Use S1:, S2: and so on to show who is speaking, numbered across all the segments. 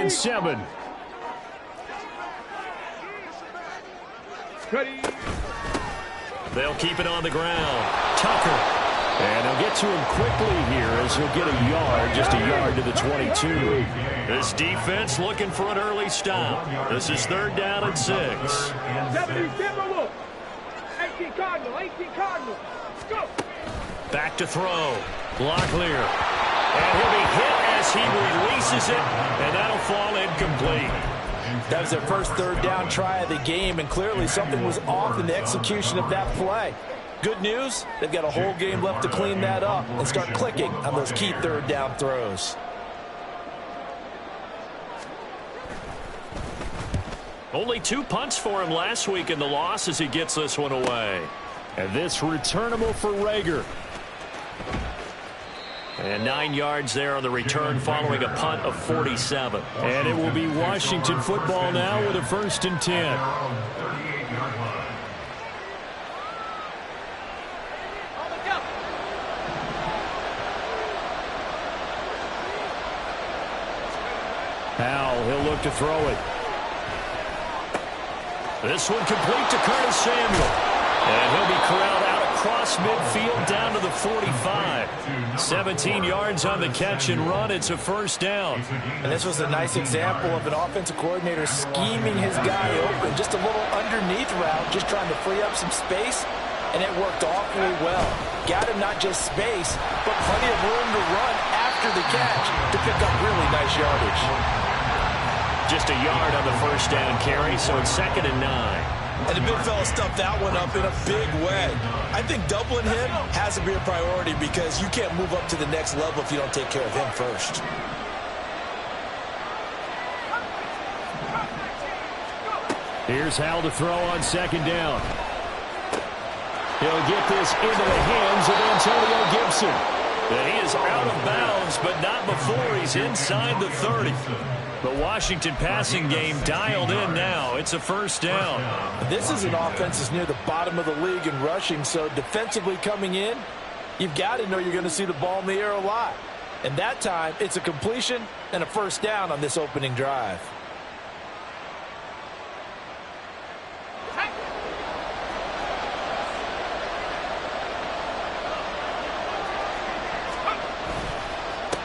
S1: and 7. They'll keep it on the ground. Tucker. And they'll get to him quickly here as he'll get a yard, just a yard to the 22. This defense looking for an early stop. This is 3rd down and 6.
S2: 18 Cardinal. Go.
S1: Back to throw. Locklear. And he'll be hit as he releases it, and that'll fall incomplete.
S3: That was their first 3rd down try of the game, and clearly something was off in the execution of that play. Good news, they've got a whole game left to clean that up and start clicking on those key 3rd down throws.
S1: Only 2 punts for him last week in the loss as he gets this one away. And this returnable for Rager. And 9 yards there on the return following a punt of 47. And it will be Washington football now with a 1st and 10. Powell, he'll look to throw it. This one complete to Curtis Samuel. And he'll be corralled out across midfield down to the 45. 17 yards on the catch and run. It's a 1st down.
S3: And this was a nice example of an offensive coordinator scheming his guy open. Just a little underneath route, just trying to free up some space. And it worked awfully well. Got him not just space, but plenty of room to run after the catch to pick up really nice yardage.
S1: Just a yard on the 1st down carry, so it's 2nd and 9.
S3: And the big fella stuffed that one up in a big way. I think doubling him has to be a priority because you can't move up to the next level if you don't take care of him first.
S1: Here's Hal to throw on 2nd down. He'll get this into the hands of Antonio Gibson. And he is out of bounds, but not before he's inside the 30. The Washington passing game dialed in now. It's a 1st down.
S3: This is an offense that's near the bottom of the league in rushing, so defensively coming in, you've got to know you're going to see the ball in the air a lot. And that time, it's a completion and a 1st down on this opening drive.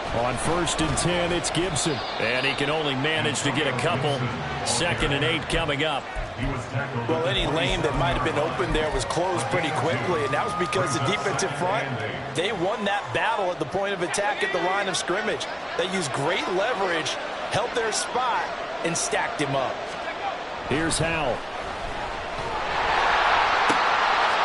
S1: On 1st and 10, it's Gibson. And he can only manage to get a couple. 2nd and 8 coming up.
S3: Well, any lane that might have been open there was closed pretty quickly, and that was because the defensive front, they won that battle at the point of attack at the line of scrimmage. They used great leverage, held their spot, and stacked him up.
S1: Here's Howell.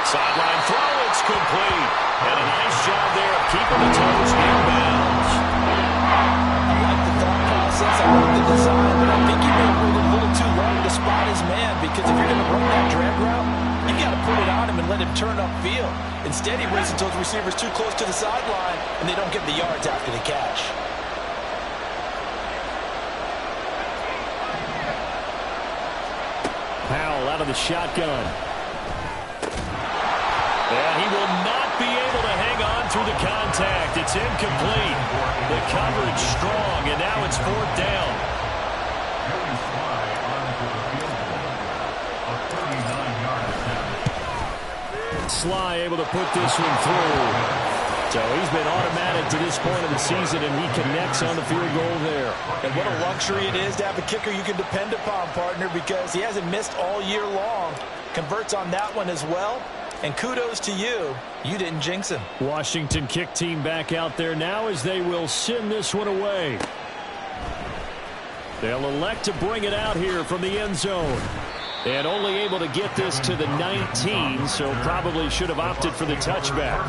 S1: Sideline throw, it's complete. And a nice job there of keeping the toes inbounds.
S3: I like the thought process. I like the design, but I think he may have waited a little too long to spot his man, because if you're going to run that drag route, you got to put it on him and let him turn upfield. Instead, he waits until the receiver's too close to the sideline, and they don't get the yards after the catch.
S1: Powell out of the shotgun. And he will not be able to hang on through the contact. It's incomplete. The coverage strong, and now it's 4th down. Sly able to put this one through. So he's been automatic to this point of the season, and he connects on the field goal there.
S3: And what a luxury it is to have a kicker you can depend upon, partner, because he hasn't missed all year long. Converts on that one as well. And kudos to you. You didn't jinx him.
S1: Washington kick team back out there now as they will send this one away. They'll elect to bring it out here from the end zone. And only able to get this to the 19, so probably should have opted for the touchback.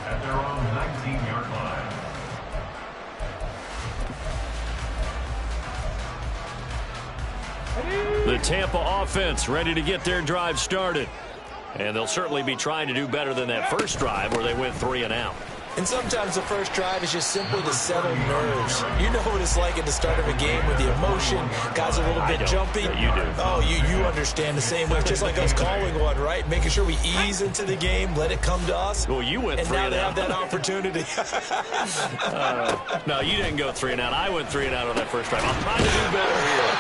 S4: At their own 19-yard line.
S1: The Tampa offense ready to get their drive started. And they'll certainly be trying to do better than that first drive where they went 3 and out.
S3: And sometimes the first drive is just simply to settle nerves. You know what it's like at the start of a game with the emotion. Guys are a little bit jumpy.
S1: You do.
S3: Oh, you understand the same way. It's just like us calling one, right? Making sure we ease into the game, let it come to us.
S1: Well, you went
S3: and
S1: 3
S3: now
S1: and
S3: they
S1: out.
S3: have that opportunity.
S1: No, you didn't go 3 and out. I went 3 and out on that first drive. I'm trying to do better here.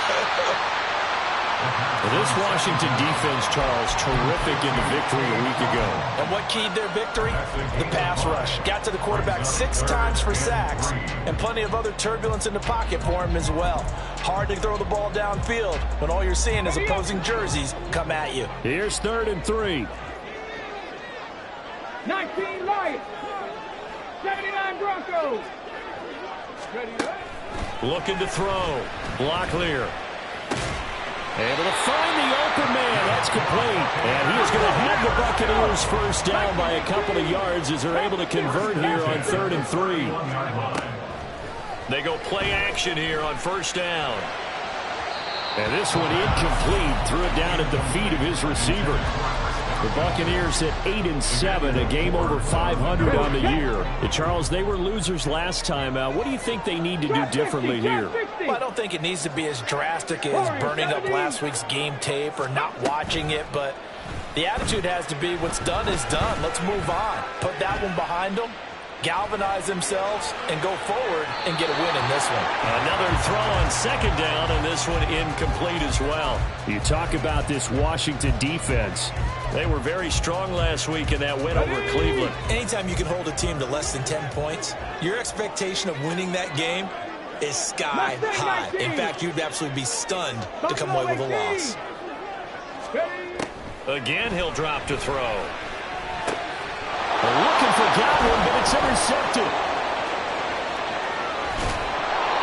S1: Well, this Washington defense, Charles, terrific in the victory a week ago.
S3: And what keyed their victory? The pass rush. Got to the quarterback 6 times for sacks, and plenty of other turbulence in the pocket for him as well. Hard to throw the ball downfield when all you're seeing is opposing jerseys come at you.
S1: Here's 3rd and 3.
S2: 19 Lions. 79 Broncos. Ready to go.
S1: Looking to throw. Block clear. Able to find the open man. That's complete. And he is going to have the Buccaneers first down by a couple of yards as they're able to convert here on 3rd and 3. They go play action here on first down. And this one incomplete. Threw it down at the feet of his receiver. The Buccaneers at 8-7, a game over 500 on the year. And Charles, they were losers last time out. What do you think they need to do differently here?
S3: Well, I don't think it needs to be as drastic as burning up last week's game tape or not watching it, but the attitude has to be what's done is done. Let's move on. Put that one behind them, galvanize themselves, and go forward and get a win in this one.
S1: Another throw on 2nd down, and this one incomplete as well. You talk about this Washington defense. They were very strong last week in that win over Cleveland.
S3: Anytime you can hold a team to less than 10 points, your expectation of winning that game is sky high. In fact, you'd absolutely be stunned to come away with a loss.
S1: Again, he'll drop to throw. Looking for Godwin, but it's intercepted.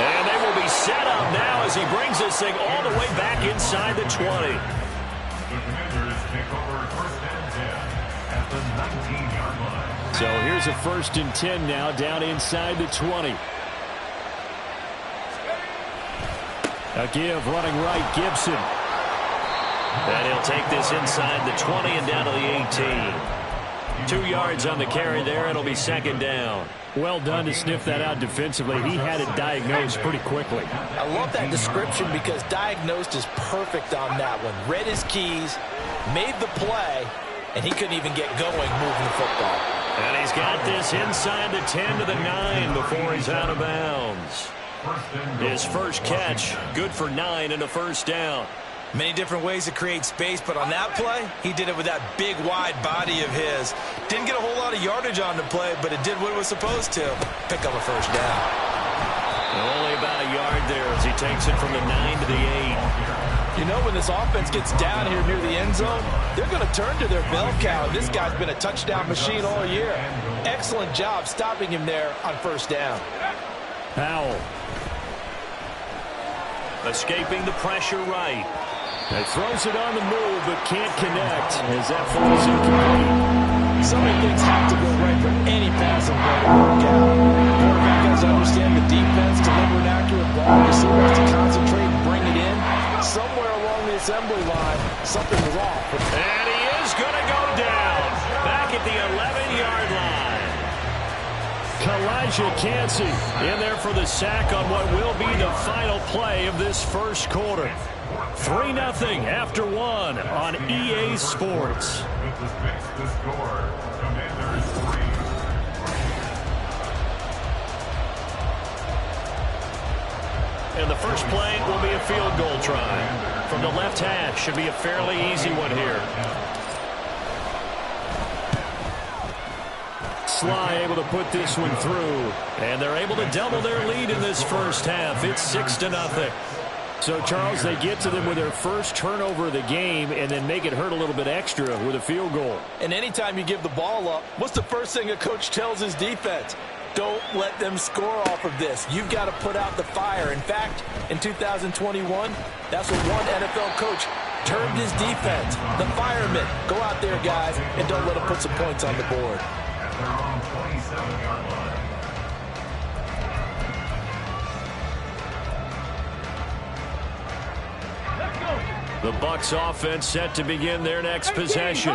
S1: And they will be set up now as he brings this thing all the way back inside the 20.
S4: The Commanders take over 1st and 10 at the 19-yard line.
S1: So here's a 1st and 10 now down inside the 20. A give running right, Gibson. And he'll take this inside the 20 and down to the 18. 2 yards on the carry there. It'll be 2nd down. Well done to sniff that out defensively. He had it diagnosed pretty quickly.
S3: I love that description because diagnosed is perfect on that one. Read his keys, made the play, and he couldn't even get going moving the football.
S1: And he's got this inside the 10 to the 9 before he's out of bounds. His first catch, good for 9 and a 1st down.
S3: Many different ways to create space, but on that play, he did it with that big, wide body of his. Didn't get a whole lot of yardage on the play, but it did what it was supposed to. Pick up a 1st down.
S1: Only about a yard there as he takes it from the 9 to the 8.
S3: You know, when this offense gets down here near the end zone, they're going to turn to their bell cow. This guy's been a touchdown machine all year. Excellent job stopping him there on 1st down.
S1: Powell. Escaping the pressure right. He throws it on the move, but can't connect as that falls incomplete.
S3: So many things have to go right for any passing play to work out. Quarterback has to understand the defense, deliver an accurate ball, receiver has to concentrate and bring it in. Somewhere along the assembly line, something was off.
S1: And he is going to go down. Back at the 11-yard line. Kalijah Cansey in there for the sack on what will be the final play of this first quarter. 3-0 after 1 on EA Sports.
S4: With the fix the score, Commanders 3.
S1: And the first play will be a field goal try. From the left hash, should be a fairly easy one here. Sly able to put this one through. And they're able to double their lead in this first half. It's 6-0. So, Charles, they get to them with their first turnover of the game and then make it hurt a little bit extra with a field goal.
S3: And anytime you give the ball up, what's the first thing a coach tells his defense? Don't let them score off of this. You've got to put out the fire. In fact, in 2021, that's what one NFL coach termed his defense. The firemen. Go out there, guys, and don't let them put some points on the board.
S4: At their own 27-yard line.
S1: The Bucs offense set to begin their next possession.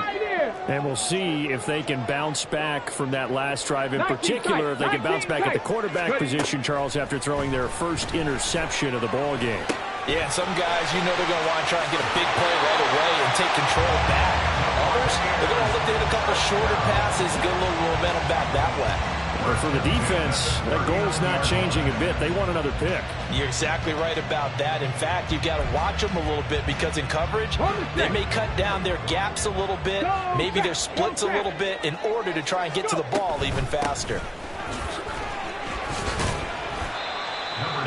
S1: And we'll see if they can bounce back from that last drive, in particular if they can bounce back at the quarterback position, Charles, after throwing their first interception of the ball game.
S3: Yeah, some guys, you know they're going to want to try and get a big play right away and take control back. Others, they're going to look to hit a couple shorter passes and get a little momentum back that way.
S1: But for the defense, that goal's not changing a bit. They want another pick.
S3: You're exactly right about that. In fact, you've got to watch them a little bit because in coverage, they may cut down their gaps a little bit, maybe their splits a little bit in order to try and get to the ball even faster.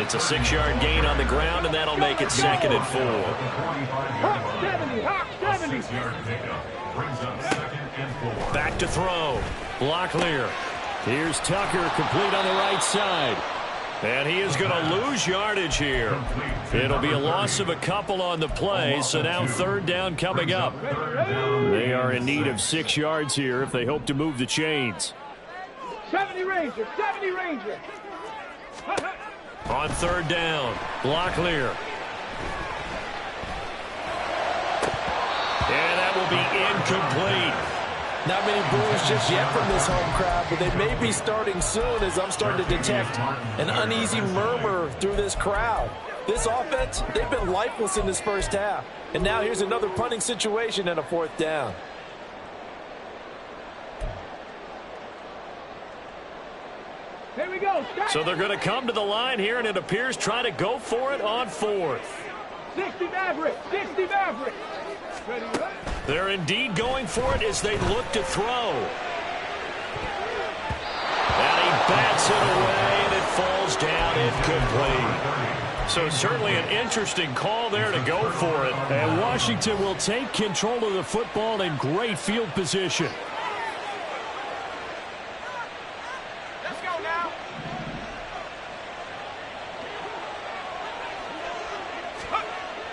S1: It's a 6-yard gain on the ground, and that'll make it 2nd and 4. Back to throw. Locklear. Here's Tucker, complete on the right side. And he is going to lose yardage here. It'll be a loss of a couple on the play, so now 3rd down coming up. They are in need of 6 yards here if they hope to move the chains.
S2: 70 Ranger, 70 Ranger.
S1: On 3rd down, Locklear. And that will be incomplete.
S3: Not many boos just yet from this home crowd, but they may be starting soon as I'm starting to detect an uneasy murmur through this crowd. This offense, they've been lifeless in this first half. And now here's another punting situation and a 4th down.
S2: Here we go.
S1: So they're going to come to the line here, and it appears try to go for it on 4th.
S2: 60 Maverick, 60 Maverick. Ready, right?
S1: They're indeed going for it as they look to throw. And he bats it away, and it falls down incomplete. So certainly an interesting call there to go for it. And Washington will take control of the football in great field position.
S2: Let's go now.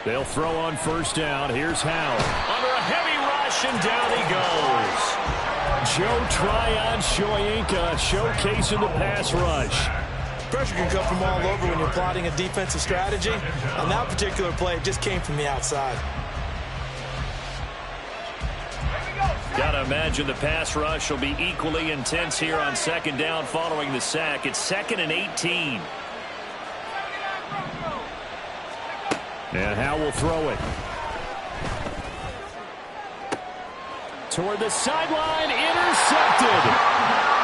S1: They'll throw on 1st down. Here's Howe. Under a heavy rush, and down he goes. Joe Tryon-Shoyinka showcasing the pass rush.
S3: Pressure can come from all over when you're plotting a defensive strategy. On that particular play, it just came from the outside.
S1: Got to imagine the pass rush will be equally intense here on 2nd down following the sack. It's 2nd and 18. And Howe will throw it. Toward the sideline, intercepted.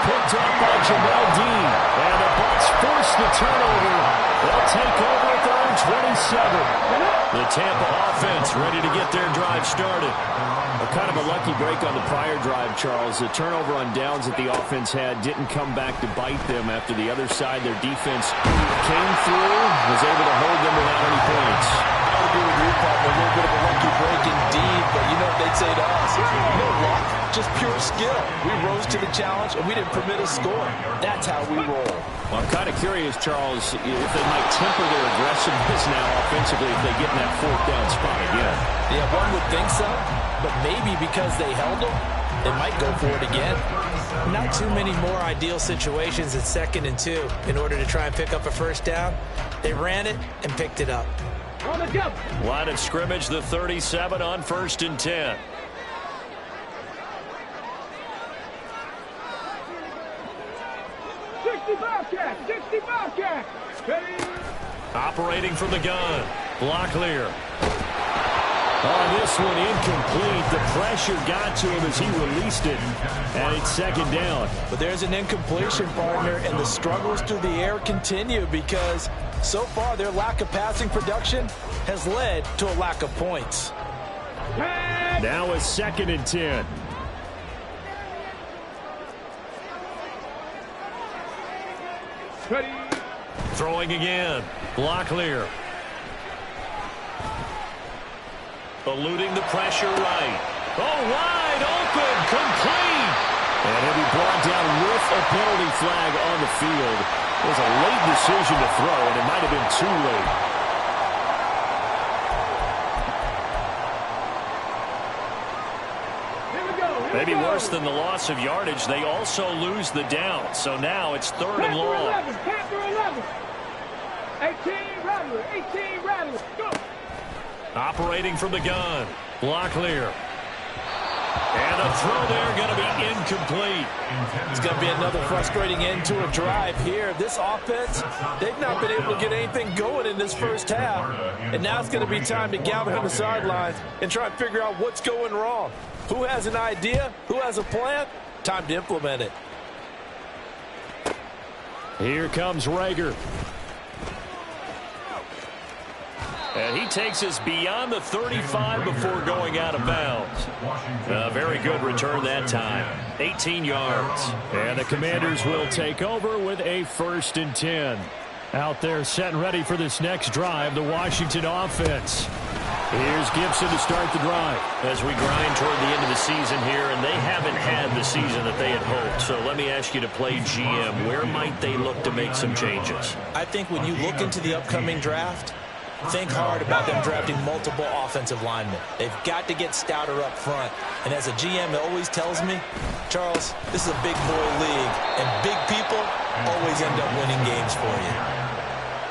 S1: Picked up by Jamel Dean. And the Bucs force the turnover. They'll take over at their own 27. The Tampa offense ready to get their drive started. Kind of a lucky break on the prior drive, Charles. The turnover on downs that the offense had didn't come back to bite them after the other side. Their defense came through, was able to hold them without any points.
S3: I would agree with you, partner. A little bit of a lucky break indeed, but you know what they'd say to us? No luck, just pure skill. We rose to the challenge, and we didn't permit a score. That's how we roll.
S1: Well, I'm kind of curious, Charles, if they might temper their aggressiveness now offensively if they get in that 4th down spot again.
S3: Yeah, one would think so, but maybe because they held them, they might go for it again. Not too many more ideal situations at 2nd and 2 in order to try and pick up a 1st down. They ran it and picked it up.
S2: On the jump.
S1: Line of scrimmage, the 37 on 1st and 10. Operating from the gun. Locklear. On this one, incomplete. The pressure got to him as he released it. And it's 2nd down.
S3: But there's an incompletion, partner, and the struggles through the air continue because so far their lack of passing production has led to a lack of points.
S1: Now it's 2nd and 10.
S2: Ready.
S1: Throwing again. Locklear. Eluding the pressure right. Oh, wide open. Complete. And he'll be brought down with a penalty flag on the field. It was a late decision to throw, and it might have been too late. Maybe worse than the loss of yardage, they also lose the down. So now it's 3rd and long.
S2: Panther 11. 18 Rattler. 18 Rattler. Go.
S1: Operating from the gun. Locklear. And the throw there going to be incomplete.
S3: It's going to be another frustrating end to a drive here. This offense, they've not been able to get anything going in this first half. And now it's going to be time to gather on the sidelines and try and figure out what's going wrong. Who has an idea? Who has a plan? Time to implement it.
S1: Here comes Rager. And he takes us beyond the 35 before going out of bounds. A very good return that time. 18 yards. And the Commanders will take over with a 1st and 10. Out there set and ready for this next drive, the Washington offense. Here's Gibson to start the drive. As we grind toward the end of the season here, and they haven't had the season that they had hoped. So let me ask you to play GM. Where might they look to make some changes?
S3: I think when you look into the upcoming draft, think hard about them drafting multiple offensive linemen. They've got to get stouter up front. And as a GM, it always tells me, Charles, this is a big boy league, and big people always end up winning games for you.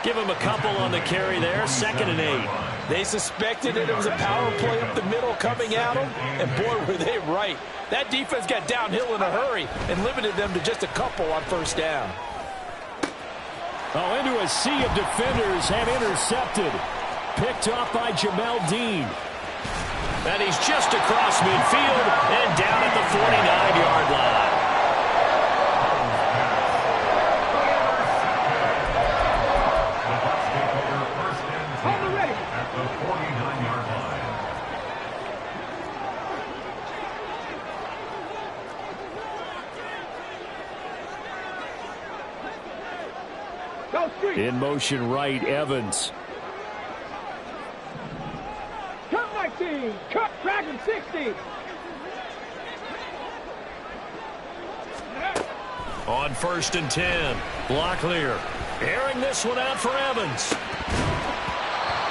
S1: Give him a couple on the carry there. 2nd and 8.
S3: They suspected that it was a power play up the middle coming at them, and boy, were they right. That defense got downhill in a hurry and limited them to just a couple on 1st down.
S1: Oh, into a sea of defenders and intercepted. Picked off by Jamel Dean. And he's just across midfield and down at the 49-yard line.
S4: At the 49-yard line.
S1: In motion right, Evans.
S2: Cut 19. Cut Dragon 60.
S1: On 1st and 10. Locklear airing this one out for Evans.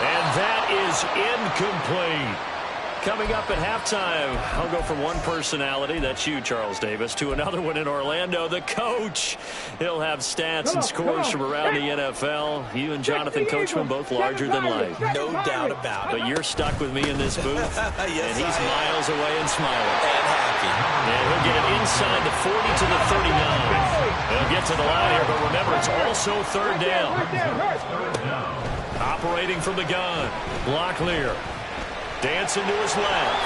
S1: And that is incomplete. Coming up at halftime, I'll go from one personality, that's you, Charles Davis, to another one in Orlando, the coach. He'll have stats and scores from around the NFL. You and Jonathan Coachman both larger than life.
S3: No doubt about it.
S1: But you're stuck with me in this booth,
S3: Yes,
S1: and he's miles away and smiling.
S3: And happy.
S1: And he'll get it inside the 40 to the 39. He'll get to the line here, but remember, it's also 3rd down. Operating from the gun, Locklear. Dancing to his left.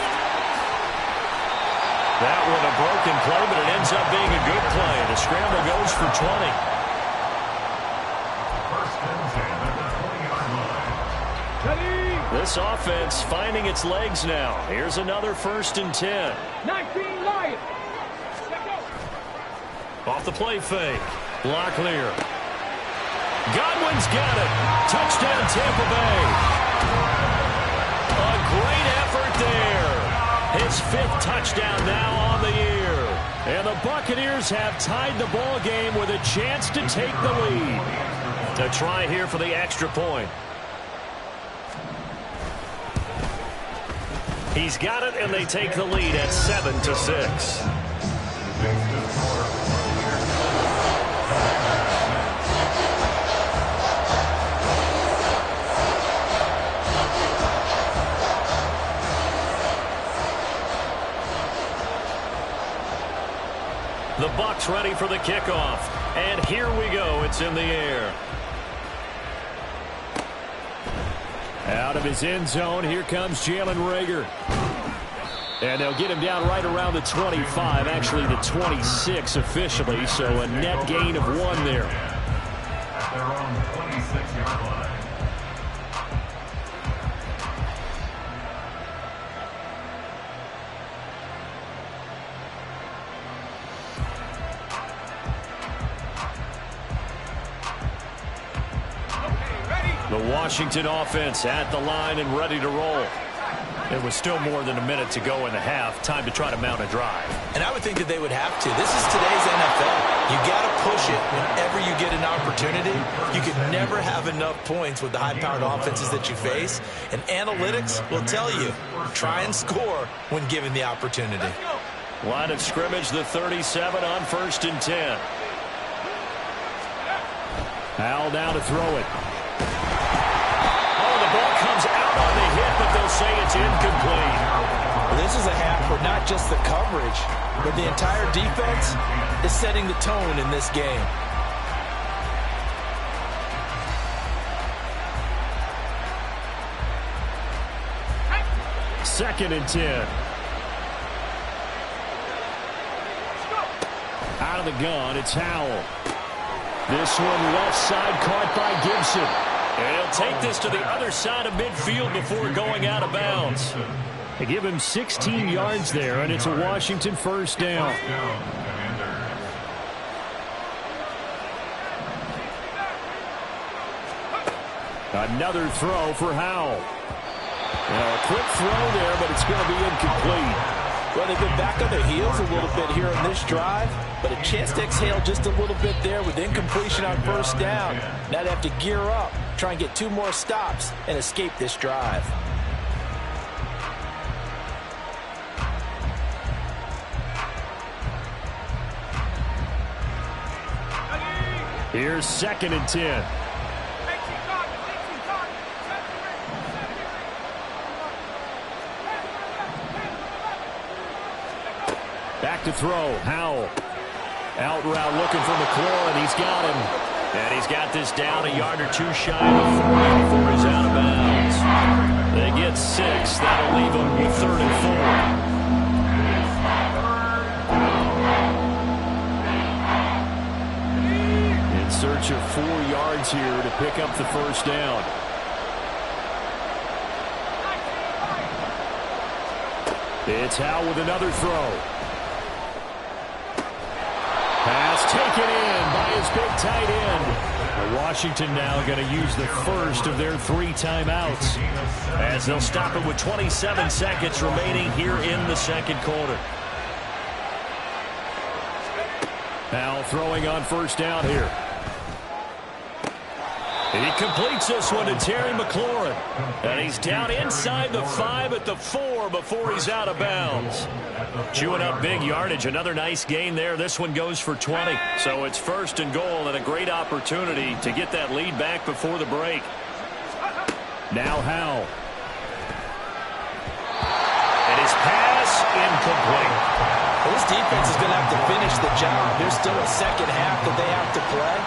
S1: That one a broken play, but it ends up being a good play. The scramble goes for 20.
S4: 1st and 10 at the 20-yard line.
S1: This offense finding its legs now. Here's another 1st and 10.
S2: 19 Lions.
S1: Off the play fake. Locklear. Godwin's got it. Touchdown Tampa Bay. A great effort there. His 5th touchdown now on the year. And the Buccaneers have tied the ball game with a chance to take the lead. To try here for the extra point. He's got it, and they take the lead at 7-6. The Bucs ready for the kickoff. And here we go. It's in the air. Out of his end zone, here comes Jalen Rager. And they'll get him down right around the 25, actually the 26 officially, so a net gain of 1 there.
S4: At their own 26-yard line.
S1: The Washington offense at the line and ready to roll. It was still more than a minute to go in the half. Time to try to mount a drive.
S3: And I would think that they would have to. This is today's NFL. You got to push it whenever you get an opportunity. You can never have enough points with the high-powered offenses that you face. And analytics will tell you, try and score when given the opportunity.
S1: Line of scrimmage, the 37 on 1st and 10. Al now to throw it. Oh, the ball comes out on the hit, but they'll say it's incomplete.
S3: This is is a half where not just the coverage, but the entire defense is setting the tone in this game.
S1: Second and 10. Out of the gun, it's Howell. This one left side caught by Gibson. And he'll take this to the other side of midfield before going out of bounds. They give him 16 yards there, and it's a Washington first down. Another throw for Howell. Now, a quick throw there, but it's going to be incomplete.
S3: Well, they've been back on their heels a little bit here in this drive, but a chance to exhale just a little bit there with incompletion on first down. Now they have to gear up, try and get 2 more stops, and escape this drive.
S1: Here's second and 10. Back to throw, Howell. Out route looking for McLaurin. He's got him. And he's got this down a yard or 2 shy of the 40 before he's out of bounds. They get 6. That'll leave them with 3rd and 4. In search of 4 yards here to pick up the first down. It's Howell with another throw. Pass taken in by his big tight end. Washington now going to use the first of their 3 timeouts, as they'll stop it with 27 seconds remaining here in the second quarter. Now throwing on first down here. He completes this one to Terry McLaurin. And he's down inside the 5 at the 4 before he's out of bounds. Chewing up big yardage. Another nice gain there. This one goes for 20. So it's 1st and goal and a great opportunity to get that lead back before the break. Now Howell. And his pass incomplete.
S3: Well, this defense is going to have to finish the job. There's still a second half that they have to play.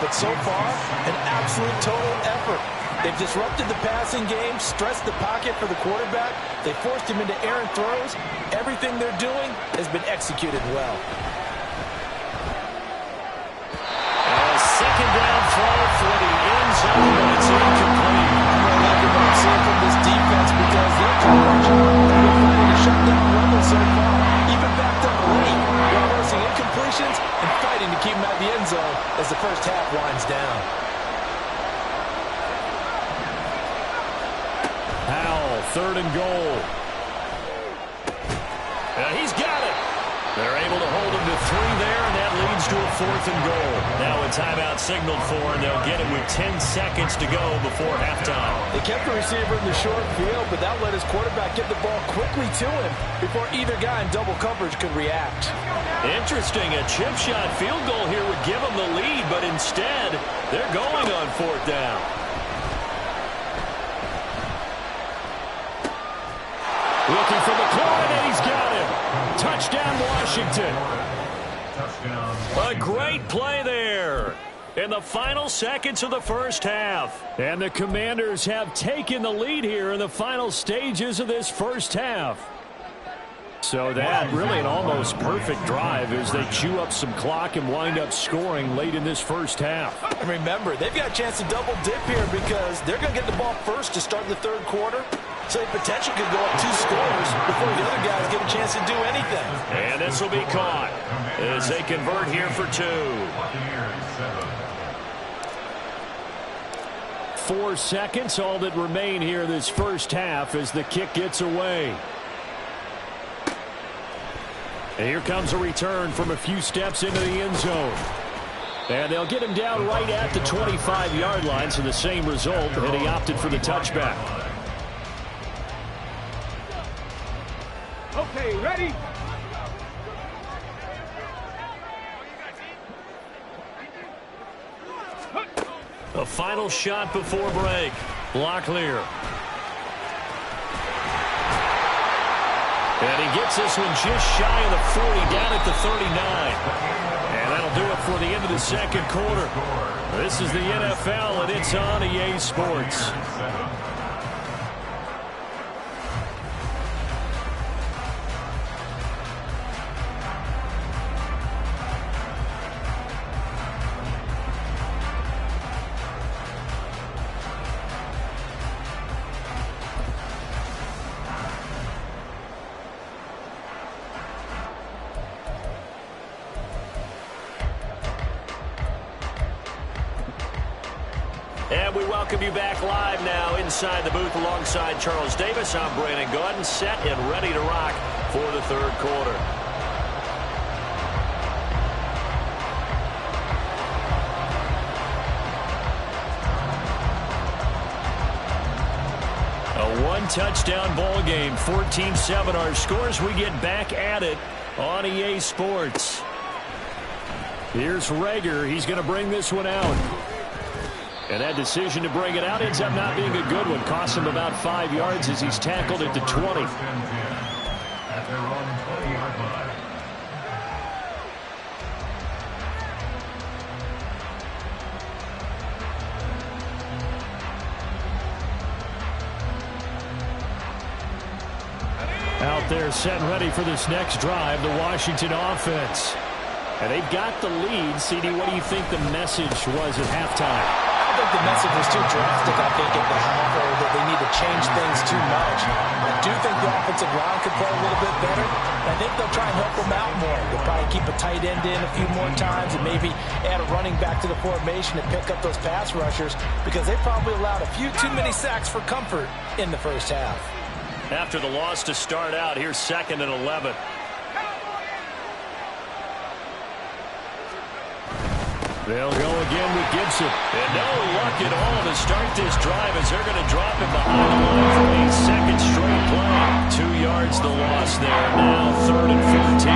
S3: But so far, an absolute total effort. They've disrupted the passing game, stressed the pocket for the quarterback. They forced him into errant throws. Everything they're doing has been executed well.
S1: A second down throw for the end zone, but it's incomplete.
S3: I'm liking what I'm seeing from this defense because their coverage has been fighting to shut down Russell so far. Even backed up late, they're forcing incompletions and fighting to keep him out of the end zone as the first half winds down.
S1: Howell, 3rd and goal. He's got it. They're able to hold him to 3 there, and that leads to a 4th and goal. Now a timeout signaled for, and they'll get it with 10 seconds to go before halftime.
S3: They kept the receiver in the short field, but that let his quarterback get the ball quickly to him before either guy in double coverage could react.
S1: Interesting. A chip shot field goal here would give them the lead, but instead, they're going on 4th down. Looking for McLaurin, and he's got him. Touchdown, Washington. A great play there in the final seconds of the first half. And the Commanders have taken the lead here in the final stages of this first half. So that really an almost perfect drive as they chew up some clock and wind up scoring late in this first half.
S3: And remember, they've got a chance to double dip here because they're going to get the ball first to start the 3rd quarter. So the potential could go up 2 scores before the other guys get a chance to do anything.
S1: And this will be caught as they convert here for 2. 4 seconds, all that remain here this first half as the kick gets away. And here comes a return from a few steps into the end zone. And they'll get him down right at the 25-yard line, so the same result, and he opted for the touchback.
S2: Okay, ready?
S1: A final shot before break. Block clear. And he gets this one just shy of the 40, down at the 39. And that'll do it for the end of the second quarter. This is the NFL, and it's on EA Sports.
S5: And we welcome you back live now inside the booth alongside Charles Davis. I'm Brandon Gaudin, set and ready to rock for the third quarter.
S1: A one-touchdown ball game, 14-7 our scores. We get back at it on EA Sports. Here's Rager. He's going to bring this one out. And that decision to bring it out ends up not being a good one. Costs him about 5 yards as he's tackled at the 20.
S4: At their own 20-yard line.
S1: Out there set and ready for this next drive, the Washington offense. And they've got the lead. CD, what do you think the message was at halftime?
S3: I think the message was too drastic, I think, at the half, or that they need to change things too much. I do think the offensive line could play a little bit better. I think they'll try and help them out more. They'll probably keep a tight end in a few more times and maybe add a running back to the formation and pick up those pass rushers because they probably allowed a few too many sacks for comfort in the first half.
S5: After the loss to start out, here's 2nd and 11.
S1: They'll go again with Gibson.
S5: And no luck at all to start this drive as they're going to drop him behind the line for a second straight play.
S1: 2 yards the loss there. Now 3rd and 15.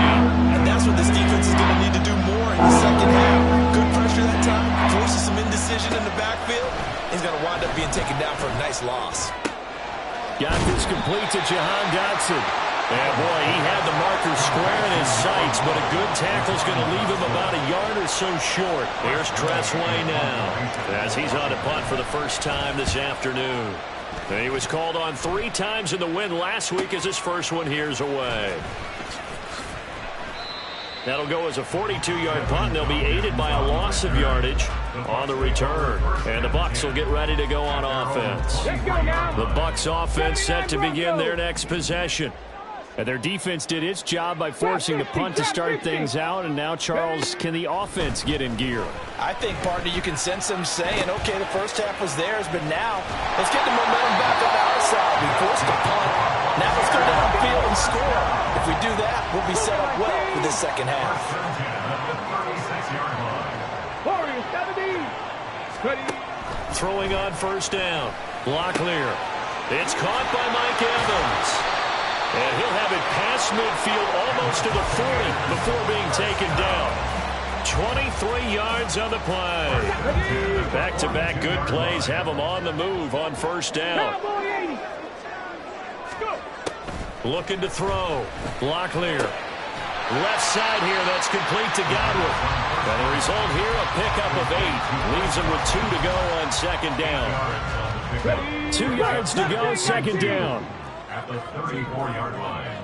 S6: And that's what this defense is going to need to do more in the second half. Good pressure that time, forces some indecision in the backfield. He's going to wind up being taken down for a nice loss.
S1: Got this complete to Jahan Dotson. And boy, he had the marker square in his sights, but a good tackle's going to leave him about a yard or so short.
S5: Here's Tressway now as he's on a punt for the first time this afternoon.
S1: And he was called on 3 times in the win last week as his first one here's away.
S5: That'll go as a 42-yard punt, and they'll be aided by a loss of yardage on the return. And the Bucs will get ready to go on offense.
S2: Let's go now.
S1: The Bucs offense set to begin their next possession. And their defense did its job by forcing the punt to start things out. And now, Charles, can the offense get in gear?
S3: I think, partner, you can sense them saying, okay, the first half was theirs, but now let's get the momentum back on our side. We forced a punt. Now let's go downfield and score. If we do that, we'll be set up well for this second half.
S2: Warriors, 70. Steady.
S1: Throwing on first down. Locklear. It's caught by Mike Evans. And he'll have it past midfield almost to the 40 before being taken down. 23 yards on the play. Back-to-back good plays have them on the move on first down. Looking to throw. Locklear. Left side here, that's complete to Godwin. And the result here, a pickup of 8. Leaves him with 2 to go on second down. 2 yards to go, second down.
S4: At the 34-yard line.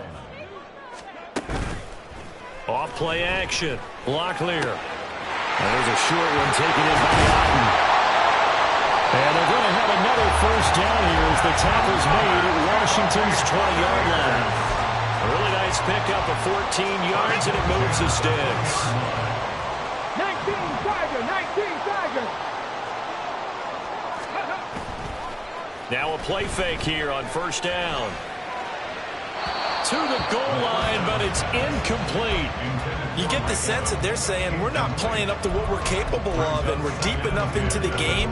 S1: Off play action. Locklear. And there's a short one taken in by Otten. And they're going to have another first down here as the tackle's made at Washington's 20-yard line. A really nice pickup of 14 yards, and it moves the sticks.
S2: 19 Tiger, 19 Tiger.
S1: Now a play fake here on first down. To the goal line, but it's incomplete.
S3: You get the sense that they're saying we're not playing up to what we're capable of, and we're deep enough into the game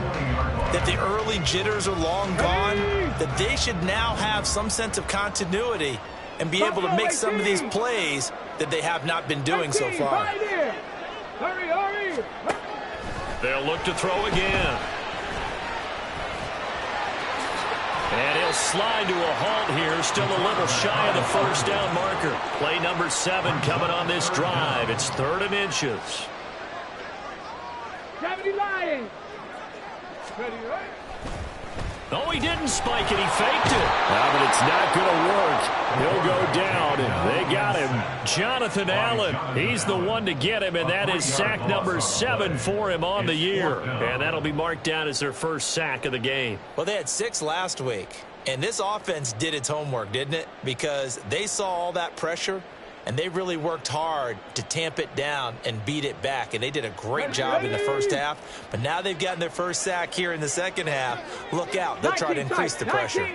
S3: that the early jitters are long gone, that they should now have some sense of continuity and be able to make some of these plays that they have not been doing so far.
S2: Hurry, hurry.
S1: They'll look to throw again. And he'll they'll slide to a halt here. Still a little shy of the first down marker. Play number 7 coming on this drive. It's 3rd and inches.
S2: 70 Lions. Ready, right?
S1: Oh, he didn't spike it. He faked it. But it's not going to work. He'll go down, and they got him. Jonathan Allen, he's the one to get him, and that is sack number 7 for him on the year. And that'll be marked down as their first sack of the game.
S3: Well, they had 6 last week, and this offense did its homework, didn't it? Because they saw all that pressure, and they really worked hard to tamp it down and beat it back. And they did a great job in the first half. But now they've gotten their first sack here in the second half. Look out. They'll try to increase the pressure.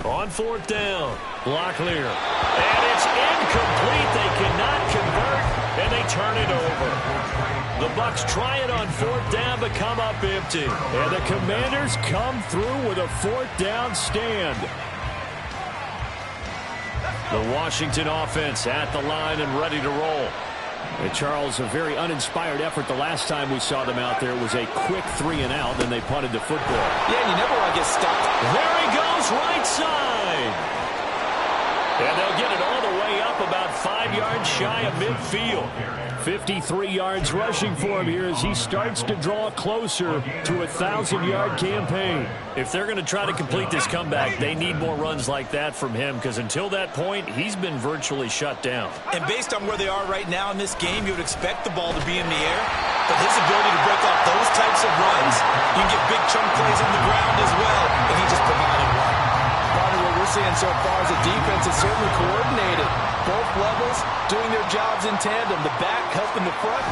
S1: On 4th down, Locklear. And it's incomplete. They cannot convert, and they turn it over. The Bucs try it on 4th down, but come up empty. And the Commanders come through with a 4th down stand. The Washington offense at the line and ready to roll. And Charles, a very uninspired effort. The last time we saw them out there was a quick 3 and out, then they punted the football.
S3: Yeah, and you never want to get stuck.
S1: There he goes, right side. And they'll get it all the way up about 5 yards shy of midfield. 53 yards rushing for him here as he starts to draw closer to a 1,000-yard campaign. If they're going to try to complete this comeback, they need more runs like that from him, because until that point, he's been virtually shut down.
S3: And based on where they are right now in this game, you would expect the ball to be in the air. But his ability to break off those types of runs, you can get big chunk plays on the ground as well, and he just provided one.
S7: Part of what we're seeing so far is the defense is certainly coordinated. Both levels doing their jobs in tandem. The back helping the front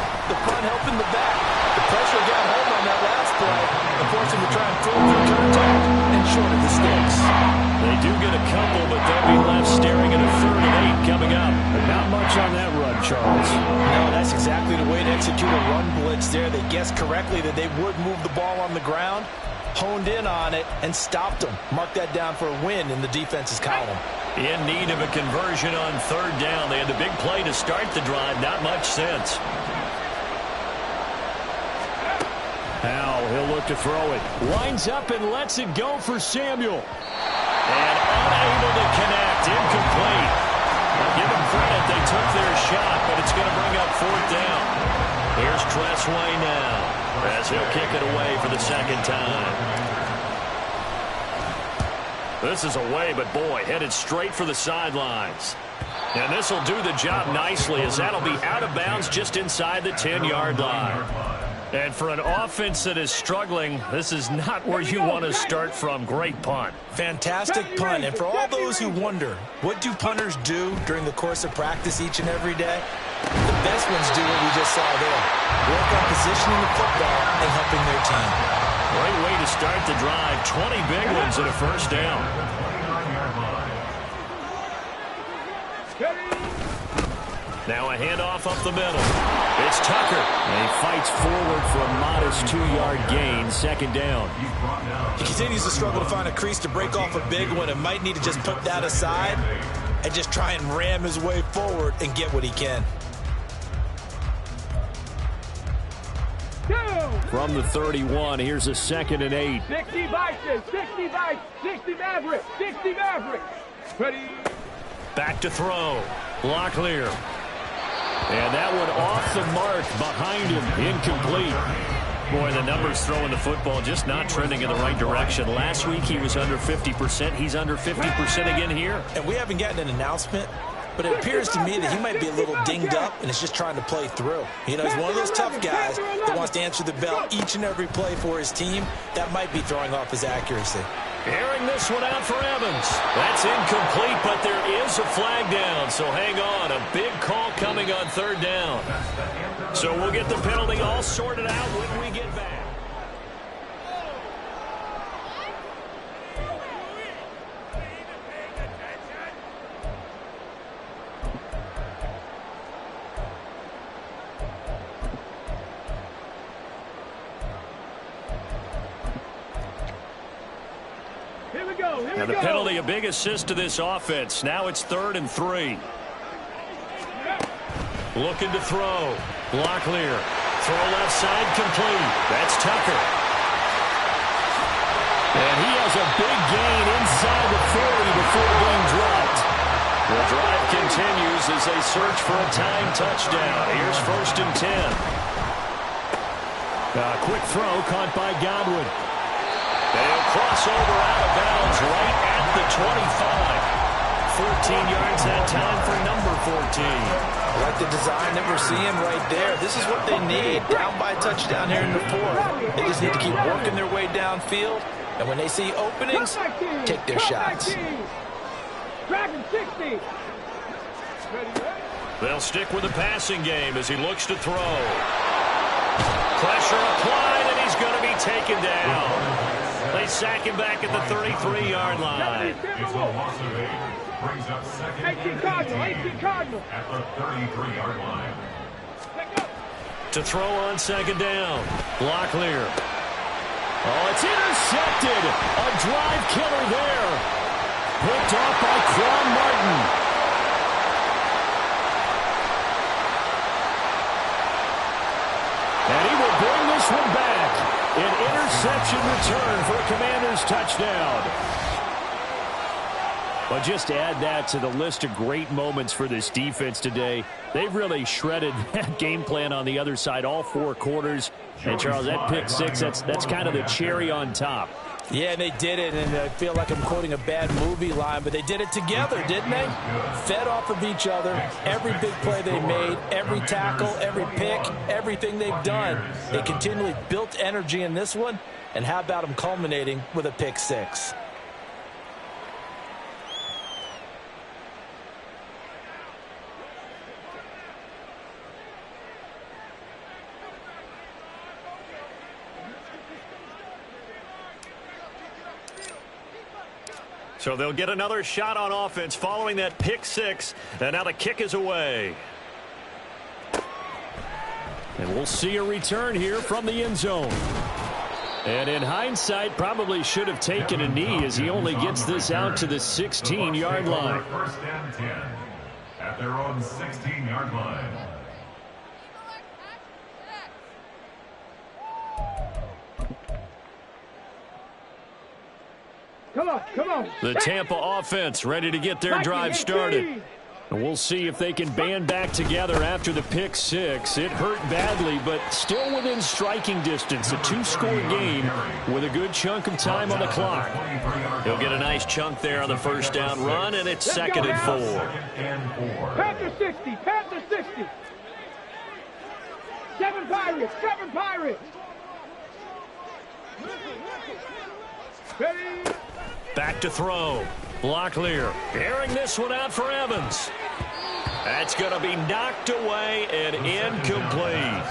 S7: helping the back. The pressure got home on that last play and forced him to try and throw through contact and short of the sticks.
S1: They do get a couple, but they'll be left staring at a 3rd and 8 coming up. But not much on that run, Charles.
S3: No, that's exactly the way to execute a run blitz there. They guessed correctly that they would move the ball on the ground, honed in on it, and stopped them. Mark that down for a win in the defense's column.
S1: In need of a conversion on 3rd down. They had the big play to start the drive. Not much sense. Now he'll look to throw it. Winds up and lets it go for Samuel. And unable to connect. Incomplete. Now give them credit. They took their shot, but it's going to bring up 4th down. Here's Tressway now as he'll kick it away for the 2nd time. This is away, but boy, headed straight for the sidelines. And this will do the job nicely, as that'll be out of bounds just inside the 10-yard line. And for an offense that is struggling, this is not where you want to start from. Great punt.
S3: Fantastic punt. And for all those who wonder, what do punters do during the course of practice each and every day? The best ones do what we just saw there. Work on positioning the football and helping their team.
S1: Great way to start the drive. 20 big ones and a 1st down. Now a handoff up the middle. It's Tucker. And he fights forward for a modest 2-yard gain. 2nd down.
S3: He continues to struggle to find a crease to break off a big one and might need to just put that aside and just try and ram his way forward and get what he can.
S1: From the 31, here's a 2nd and 8.
S2: 60 Vikings, 60 Vikings, 60 Mavericks, 60 Mavericks. Ready?
S1: Back to throw. Locklear. And that one off the mark behind him. Incomplete. Boy, the numbers throwing the football just not trending in the right direction. Last week he was under 50%. He's under 50% again here.
S3: And we haven't gotten an announcement, but it appears to me that he might be a little dinged up and is just trying to play through. You know, he's one of those tough guys that wants to answer the bell each and every play for his team. That might be throwing off his accuracy.
S1: Airing this one out for Evans. That's incomplete, but there is a flag down, so hang on. A big call coming on 3rd down. So we'll get the penalty all sorted out when we get back. And the penalty, a big assist to this offense. Now it's 3rd and 3. Looking to throw. Locklear. Throw left side complete. That's Tucker. And he has a big gain inside the 40 before being dropped. The drive continues as they search for a time touchdown. Here's 1st and 10. A quick throw caught by Godwin. They'll cross over out of bounds right at the 25. 14 yards that time for number 14.
S3: I like the design that we're seeing right there. This is what they need. Down by a touchdown here in the 4th. They just need to keep working their way downfield. And when they see openings, take their shots.
S2: Dragon 60.
S1: They'll stick with the passing game as he looks to throw. Pressure applied, and he's going to be taken down. They sack him back at the 33-yard line.
S4: It's a loss of 8. Brings up 2nd
S2: 18 Cardinal.
S4: at the 33-yard line.
S1: To throw on 2nd down. Locklear. Oh, it's intercepted. A drive killer there. Picked off by Quan Martin. And he will bring this one back. An interception return for a Commanders touchdown. But just to add that to the list of great moments for this defense today, they've really shredded that game plan on the other side all 4 quarters. And, Charles, that pick 6, that's kind of the cherry on top.
S3: Yeah, they did it, and I feel like I'm quoting a bad movie line, but they did it together, didn't they? Fed off of each other, every big play they made, every tackle, every pick, everything they've done. They continually built energy in this one, and how about them culminating with a pick 6?
S1: So they'll get another shot on offense following that pick 6. And now the kick is away. And we'll see a return here from the end zone. And in hindsight, probably should have taken a knee as he only gets this out to the 16-yard line.
S4: 1st and 10 at their own 16-yard line.
S2: Come on.
S1: The Tampa offense ready to get their drive started. And we'll see if they can band back together after the pick 6. It hurt badly, but still within striking distance. A 2-score game with a good chunk of time on the clock. He'll get a nice chunk there on the 1st down run, and it's 2nd and 4.
S2: Panther 60. 7 Pirates. Ready.
S1: Back to throw. Locklear airing this one out for Evans. That's going to be knocked away and incomplete.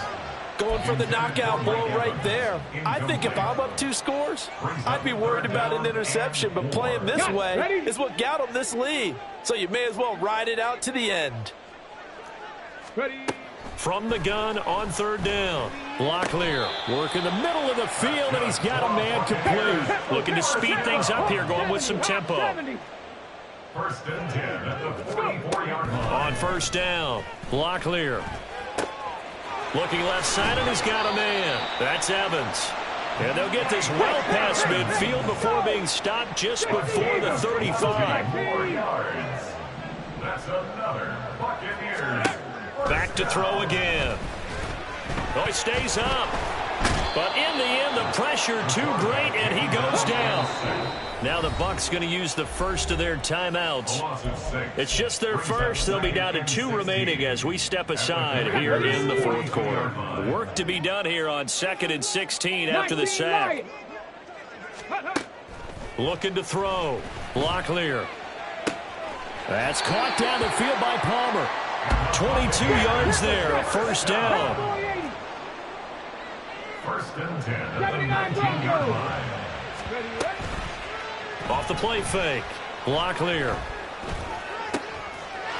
S3: Going for the knockout blow right there. I think if I'm up 2 scores, I'd be worried about an interception, but playing this way is what got them this lead. So you may as well ride it out to the end.
S2: Ready.
S1: From the gun on 3rd down. Locklear working the middle of the field, and he's got a man complete. Looking to speed things up here, going with some tempo.
S4: 1st and 10 at the 44-yard line.
S1: On 1st down, Locklear. Looking left side, and he's got a man. That's Evans. And they'll get this well past midfield before being stopped just before the 35.
S4: 4 yards. That's another Buccaneers.
S1: Back to throw again. Oh, he stays up. But in the end, the pressure too great, and he goes down. Now the Bucs going to use the first of their timeouts. It's just their first. They'll be down to 2 remaining as we step aside here in the 4th quarter. Work to be done here on 2nd and 16 after the sack. Looking to throw. Locklear. That's caught down the field by Palmer. 22 yards there, a 1st down.
S4: 1st and 10 at the 19-yard line.
S1: Off the play fake. Locklear.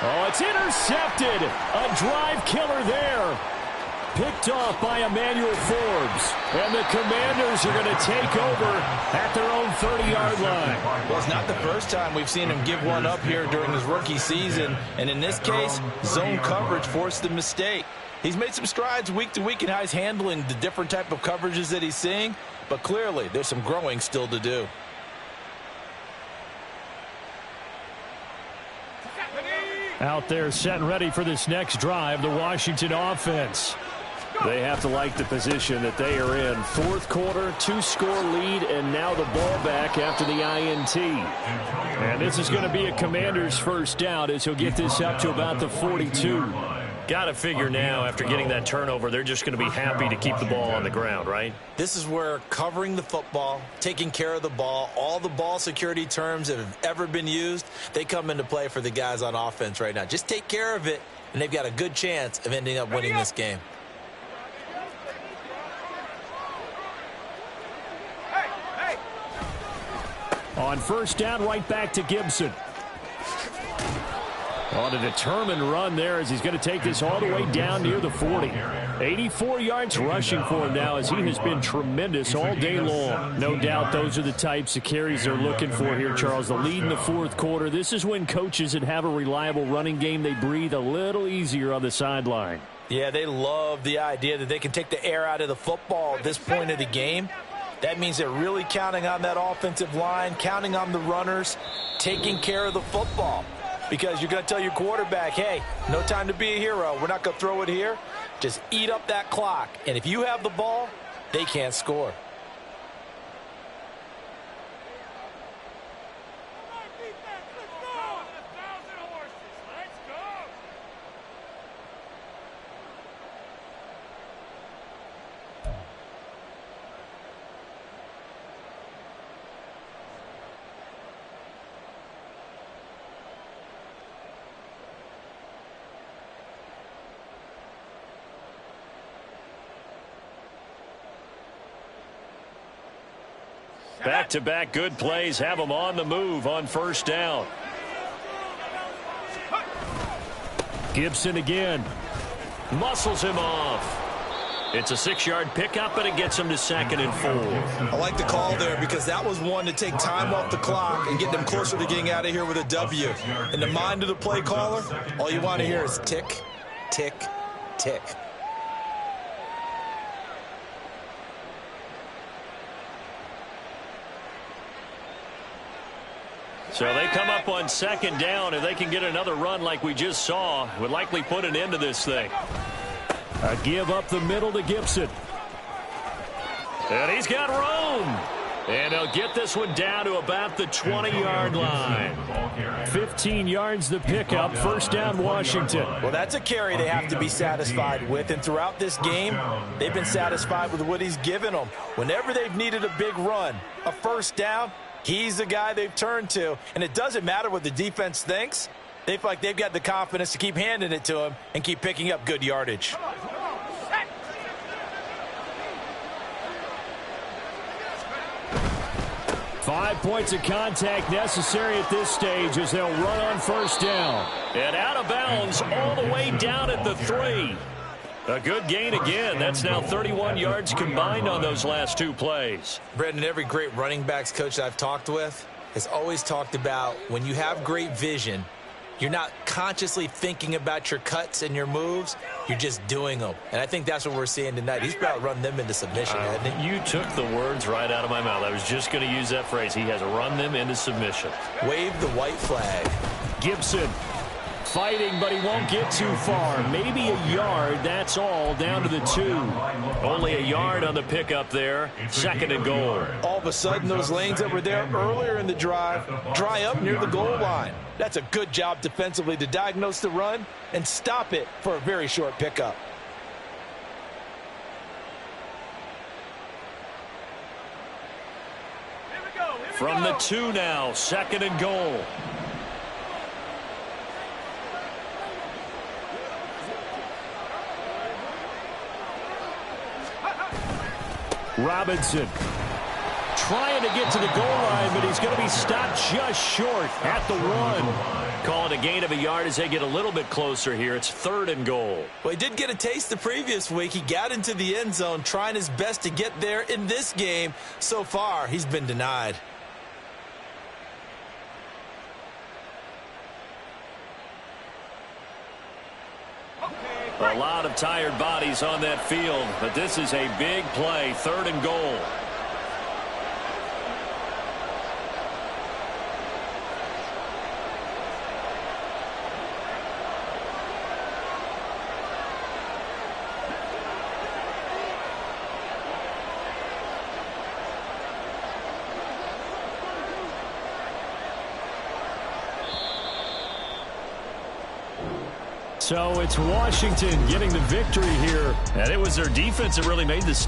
S1: Oh, it's intercepted. A drive killer there. Picked off by Emmanuel Forbes. And the Commanders are going to take over at their own 30-yard line.
S7: Well, it's not the first time we've seen him give one up here during his rookie season. And in this case, zone coverage forced the mistake. He's made some strides week to week in how he's handling the different type of coverages that he's seeing. But clearly, there's some growing still to do.
S1: Out there set and ready for this next drive, the Washington offense. They have to like the position that they are in. Fourth quarter, 2-score lead, and now the ball back after the INT. And this is going to be a Commander's first down as he'll get this up to about the 42.
S5: Got to figure now, after getting that turnover, they're just going to be happy to keep the ball on the ground, right?
S7: This is where covering the football, taking care of the ball, all the ball security terms that have ever been used, they come into play for the guys on offense right now. Just take care of it, and they've got a good chance of ending up winning this game.
S1: On first down, right back to Gibson. On a determined run there as he's going to take this all the way down near the 40. 84 yards rushing for him now as he has been tremendous all day long. No doubt those are the types of carries they're looking for here, Charles. The lead in the fourth quarter. This is when coaches that have a reliable running game, they breathe a little easier on the sideline.
S7: Yeah, they love the idea that they can take the air out of the football at this point of the game. That means they're really counting on that offensive line, counting on the runners, taking care of the football. Because you're going to tell your quarterback, hey, no time to be a hero. We're not going to throw it here. Just eat up that clock. And if you have the ball, they can't score.
S1: Back-to-back good plays have them on the move on first down. Gibson again. Muscles him off. It's a 6-yard pickup, but it gets him to 2nd and 4.
S6: I like the call there because that was one to take time off the clock and get them closer to getting out of here with a W. In the mind of the play caller, all you want to hear is tick, tick, tick.
S1: So they come up on 2nd down. If they can get another run like we just saw, would likely put an end to this thing. A give up the middle to Gibson. And he's got room. And they'll get this one down to about the 20-yard line. 15 yards the pickup. First down, Washington.
S7: Well, that's a carry they have to be satisfied with. And throughout this game, they've been satisfied with what he's given them. Whenever they've needed a big run, a first down, he's the guy they've turned to. And it doesn't matter what the defense thinks. They feel like they've got the confidence to keep handing it to him and keep picking up good yardage.
S1: Five points of contact necessary at this stage as they'll run on first down. And out of bounds all the way down at the 3. A good gain again. That's now 31 yards combined on those last 2 plays.
S7: Brendan, every great running backs coach I've talked with has always talked about when you have great vision, you're not consciously thinking about your cuts and your moves. You're just doing them. And I think that's what we're seeing tonight. He's about to run them into submission, hasn't he?
S5: You took the words right out of my mouth. I was just going to use that phrase. He has run them into submission.
S7: Wave the white flag.
S1: Gibson fighting, but he won't get too far. Maybe a yard, that's all, down to the 2.
S5: Only a yard on the pickup there. 2nd and goal.
S7: All of a sudden, those lanes that were there earlier in the drive dry up near the goal line. That's a good job defensively to diagnose the run and stop it for a very short pickup.
S1: From the 2 now, 2nd and goal. Robinson trying to get to the goal line time, but he's going to be stopped just short at the 1.
S5: Call it a gain of a yard as they get a little bit closer here. It's 3rd and goal.
S6: Well, he did get a taste the previous week. He got into the end zone trying his best to get there in this game. So far, he's been denied.
S5: A lot of tired bodies on that field, but this is a big play, 3rd and goal.
S1: So it's Washington getting the victory here. And it was their defense that really made this.